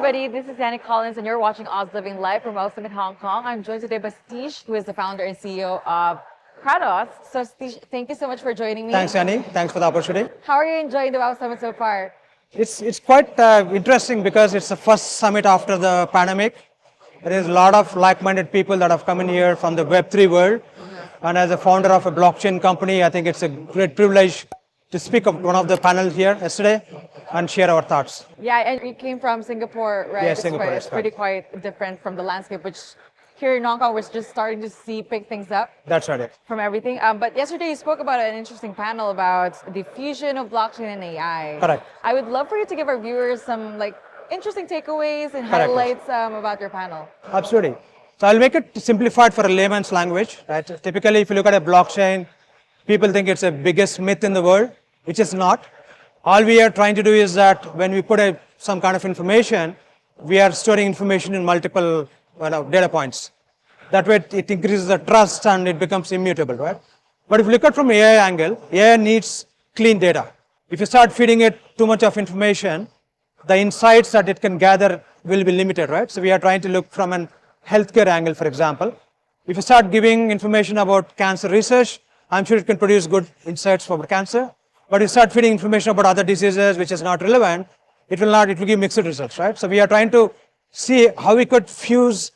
everybody. This is Annie Collins, and you're watching Oz Living Live from Welcome in Hong Kong. I'm joined today by Satheesh, who is the founder and CEO of Kratos. So, Satheesh, thank you so much for joining me. Thanks, Annie. Thanks for the opportunity. How are you enjoying the WOW Summit so far? It's quite interesting because it's the first summit after the pandemic. There is a lot of like-minded people that have come in here from the Web3 world. And as a founder of a blockchain company, I think it's a great privilege to speak at one of the panels here yesterday and share our thoughts. Yeah, and you came from Singapore, right? Yes, Singapore. It's pretty quite different from the landscape, which here in Hong Kong, we're just starting to see pick things up. That's right. From everything. But yesterday you spoke about an interesting panel about the fusion of blockchain and AI. Correct. I would love for you to give our viewers some interesting takeaways and highlights about your panel. Absolutely. So I'll make it simplified for a layman's language. Right? Typically, if you look at a blockchain, people think it's the biggest myth in the world, which is not. All we are trying to do is that when we put some kind of information, we are storing information in multiple data points. That way it increases the trust and it becomes immutable, right? But if you look at from AI angle, AI needs clean data. If you start feeding it too much of information, the insights that it can gather will be limited, right? So we are trying to look from an healthcare angle, for example. If you start giving information about cancer research, I'm sure it can produce good insights for cancer. But you start feeding information about other diseases which is not relevant, it will give mixed results, right? So we are trying to see how we could fuse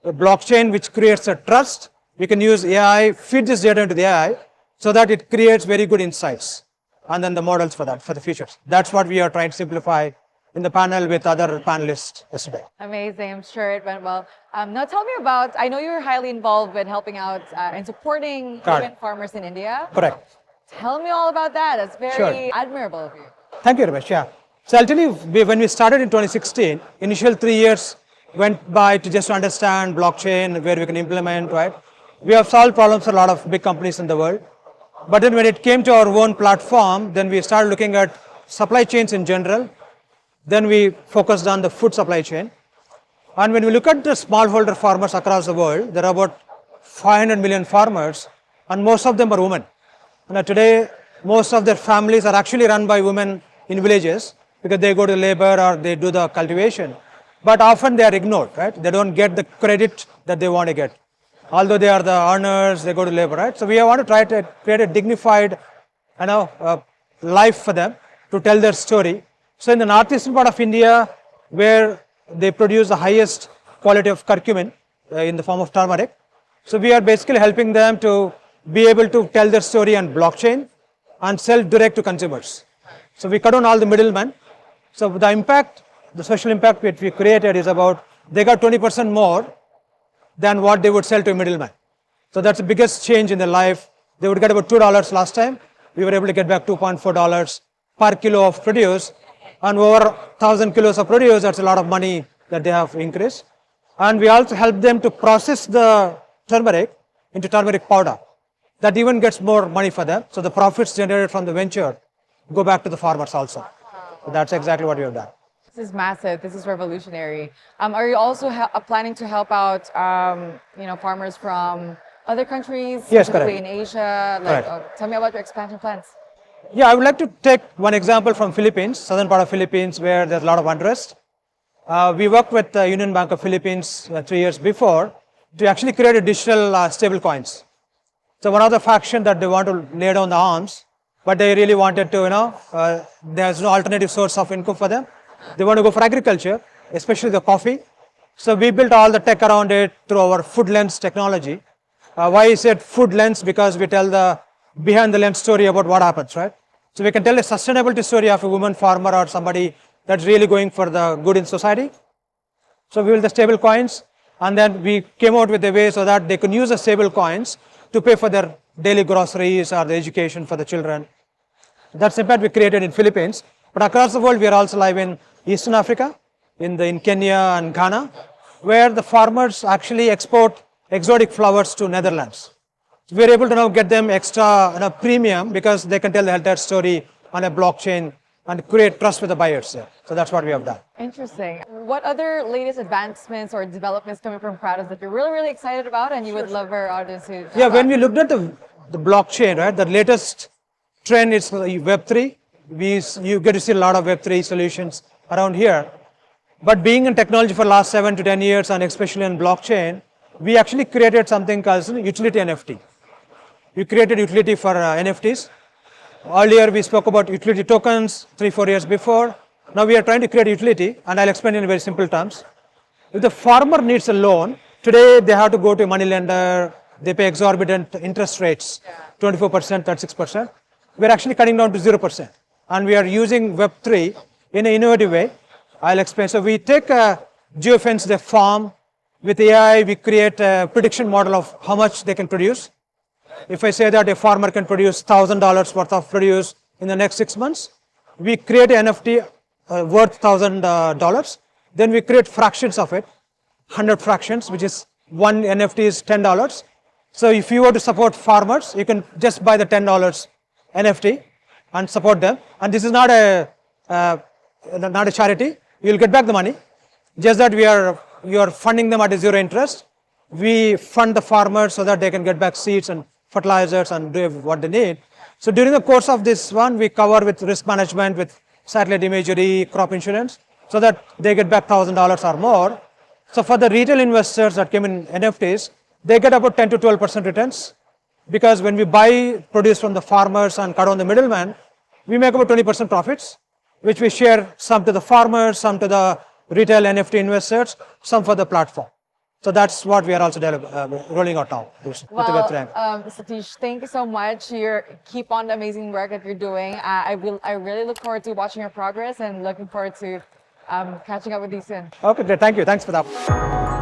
a blockchain which creates a trust. We can use AI, feed this data into the AI so that it creates very good insights. And then the models for that, for the futures. That's what we are trying to simplify in the panel with other panelists yesterday. Amazing, I'm sure it went well. Now tell me about, I know you're highly involved in helping out and supporting women farmers in India. Correct. Tell me all about that. That's very admirable of you. Thank you, Ramesh. Yeah. So I'll tell you, when we started in 2016, initial 3 years went by to just understand blockchain, where we can implement, right? We have solved problems for a lot of big companies in the world. But then when it came to our own platform, then we started looking at supply chains in general. Then we focused on the food supply chain. And when we look at the smallholder farmers across the world, there are about 500 million farmers, and most of them are women. Now today, most of their families are actually run by women in villages because they go to labor or they do the cultivation. But often they are ignored, right? They don't get the credit that they want to get. Although they are the earners, they go to labor, right? So we want to try to create a dignified, life for them to tell their story. So in the northeastern part of India, where they produce the highest quality of curcumin in the form of turmeric, so we are basically helping them to be able to tell their story on blockchain and sell direct to consumers. So we cut down all the middlemen. So the impact, the social impact which we created is about, they got 20% more than what they would sell to a middleman. So that's the biggest change in their life. They would get about $2 last time. We were able to get back $2.4 per kilo of produce. And over 1,000 kilos of produce, that's a lot of money that they have increased. And we also help them to process the turmeric into turmeric powder. That even gets more money for them. So the profits generated from the venture go back to the farmers also. So that's exactly what we have done. This is massive. This is revolutionary. Are you also planning to help out, farmers from other countries, yes, specifically in Asia? Tell me about your expansion plans. Yeah, I would like to take one example from Philippines, southern part of Philippines, where there's a lot of unrest. We worked with the Union Bank of Philippines 3 years before to actually create a digital stable coins. So one of the faction that they want to lay down the arms, but they really wanted to, there's no alternative source of income for them. They want to go for agriculture, especially the coffee. So we built all the tech around it through our food lens technology. Why is it food lens? Because we tell the behind the lens story about what happens, right? So we can tell a sustainability story of a woman farmer or somebody that's really going for the good in society. So we built the stable coins, and then we came out with a way so that they can use the stable coins to pay for their daily groceries or the education for the children. That's the impact we created in Philippines. But across the world, we are also live in Eastern Africa, in Kenya and Ghana, where the farmers actually export exotic flowers to Netherlands. So we are able to now get them extra premium because they can tell the entire story on a blockchain and create trust with the buyers there. So that's what we have done. Interesting. What other latest advancements or developments coming from Kratos that you're really, really excited about and you would love our audience to Yeah, when we looked at the blockchain, right, the latest trend is Web3. You get to see a lot of Web3 solutions around here. But being in technology for the last 7 to 10 years, and especially in blockchain, we actually created something called utility NFT. We created utility for NFTs. Earlier, we spoke about utility tokens 3-4 years before. Now we are trying to create utility, and I'll explain in very simple terms. If the farmer needs a loan, today they have to go to a money lender, they pay exorbitant interest rates, 24%, 36%. We're actually cutting down to 0%. And we are using Web3 in an innovative way. I'll explain. So we take a geofence the farm. With AI, we create a prediction model of how much they can produce. If I say that a farmer can produce $1,000 worth of produce in the next 6 months, we create an NFT worth $1,000. Then we create fractions of it, 100 fractions, which is one NFT is $10. So if you were to support farmers, you can just buy the $10 NFT and support them. And this is not a charity. You'll get back the money. Just that you are funding them at a zero interest. We fund the farmers so that they can get back seeds and fertilizers and do what they need. So during the course of this one, we cover with risk management, with satellite imagery, crop insurance, so that they get back $1,000 or more. So for the retail investors that came in NFTs, they get about 10 to 12% returns, because when we buy produce from the farmers and cut on the middleman, we make about 20% profits, which we share some to the farmers, some to the retail NFT investors, some for the platform. So that's what we are also rolling out now. Well, Satheesh, thank you so much. Keep on the amazing work that you're doing. I really look forward to watching your progress and looking forward to catching up with you soon. Okay, great. Thank you. Thanks for that.